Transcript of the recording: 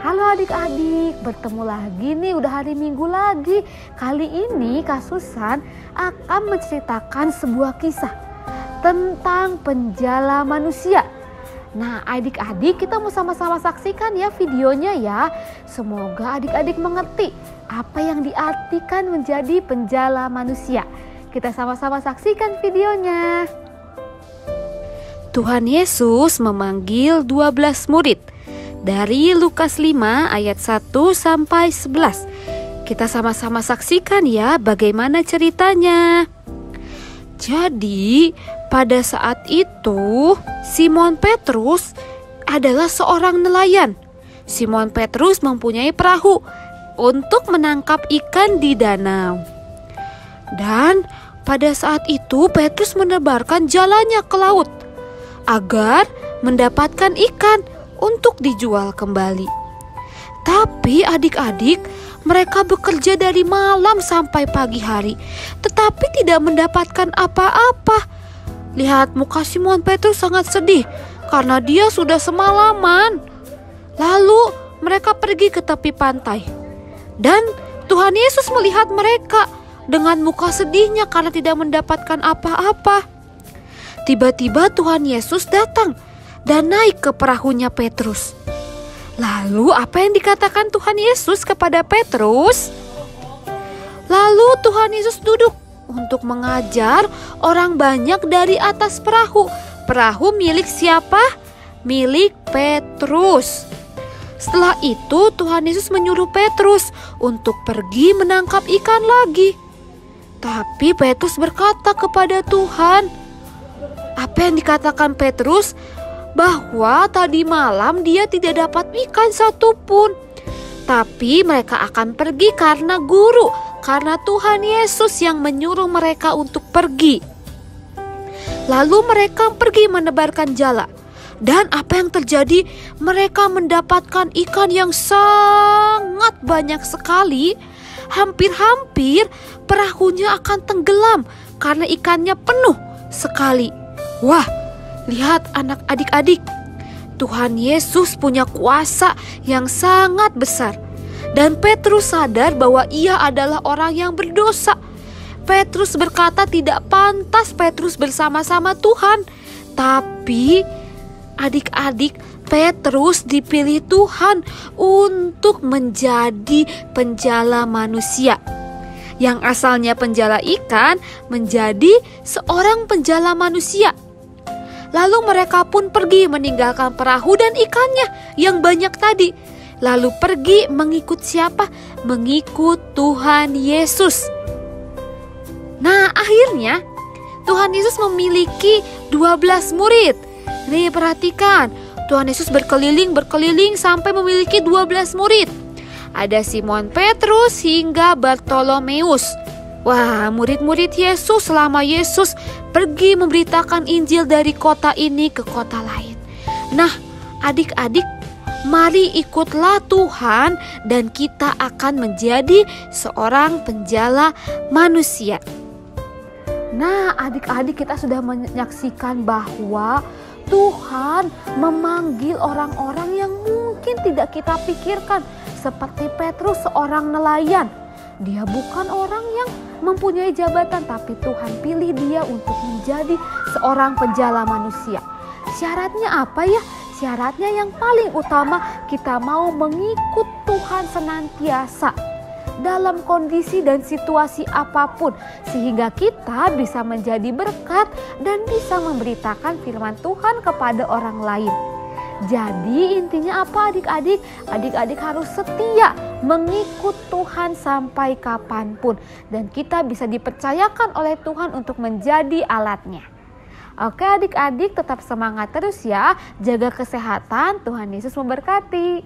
Halo adik-adik, bertemu lagi nih, udah hari Minggu lagi. Kali ini Kak Susan akan menceritakan sebuah kisah tentang penjala manusia. Nah adik-adik, kita mau sama-sama saksikan ya videonya ya. Semoga adik-adik mengerti apa yang diartikan menjadi penjala manusia. Kita sama-sama saksikan videonya. Tuhan Yesus memanggil 12 murid. Dari Lukas 5 ayat 1 sampai 11. Kita sama-sama saksikan ya bagaimana ceritanya. Jadi pada saat itu Simon Petrus adalah seorang nelayan. Simon Petrus mempunyai perahu untuk menangkap ikan di danau. Dan pada saat itu Petrus menebarkan jalannya ke laut agar mendapatkan ikan untuk dijual kembali. Tapi adik-adik, mereka bekerja dari malam sampai pagi hari, tetapi tidak mendapatkan apa-apa. Lihat muka Simon Petrus sangat sedih karena dia sudah semalaman. Lalu mereka pergi ke tepi pantai. Dan Tuhan Yesus melihat mereka dengan muka sedihnya karena tidak mendapatkan apa-apa. Tiba-tiba Tuhan Yesus datang dan naik ke perahunya Petrus. Lalu apa yang dikatakan Tuhan Yesus kepada Petrus? Lalu Tuhan Yesus duduk untuk mengajar orang banyak dari atas perahu. Perahu milik siapa? Milik Petrus. Setelah itu Tuhan Yesus menyuruh Petrus untuk pergi menangkap ikan lagi. Tapi Petrus berkata kepada Tuhan, apa yang dikatakan Petrus? Bahwa tadi malam dia tidak dapat ikan satupun. Tapi mereka akan pergi karena guru, karena Tuhan Yesus yang menyuruh mereka untuk pergi. Lalu mereka pergi menebarkan jala. Dan apa yang terjadi? Mereka mendapatkan ikan yang sangat banyak sekali. Hampir-hampir perahunya akan tenggelam karena ikannya penuh sekali. Wah, lihat adik-adik, Tuhan Yesus punya kuasa yang sangat besar. Dan Petrus sadar bahwa ia adalah orang yang berdosa. Petrus berkata tidak pantas Petrus bersama-sama Tuhan. Tapi adik-adik, Petrus dipilih Tuhan untuk menjadi penjala manusia. Yang asalnya penjala ikan menjadi seorang penjala manusia. Lalu mereka pun pergi meninggalkan perahu dan ikannya yang banyak tadi. Lalu pergi mengikut siapa? Mengikut Tuhan Yesus. Nah akhirnya Tuhan Yesus memiliki 12 murid. Nih perhatikan, Tuhan Yesus berkeliling sampai memiliki 12 murid. Ada Simon Petrus hingga Bartolomeus. Wah, murid-murid Yesus selama Yesus pergi memberitakan Injil dari kota ini ke kota lain. Nah, adik-adik, mari ikutlah Tuhan dan kita akan menjadi seorang penjala manusia. Nah, adik-adik, kita sudah menyaksikan bahwa Tuhan memanggil orang-orang yang mungkin tidak kita pikirkan. Seperti Petrus, seorang nelayan. Dia bukan orang yang mempunyai jabatan, tapi Tuhan pilih dia untuk menjadi seorang penjala manusia. Syaratnya apa ya? Syaratnya yang paling utama, kita mau mengikut Tuhan senantiasa dalam kondisi dan situasi apapun, sehingga kita bisa menjadi berkat dan bisa memberitakan firman Tuhan kepada orang lain. Jadi intinya apa adik-adik? Adik-adik harus setia mengikut Tuhan sampai kapanpun. Dan kita bisa dipercayakan oleh Tuhan untuk menjadi alatnya. Oke adik-adik, tetap semangat terus ya. Jaga kesehatan, Tuhan Yesus memberkati.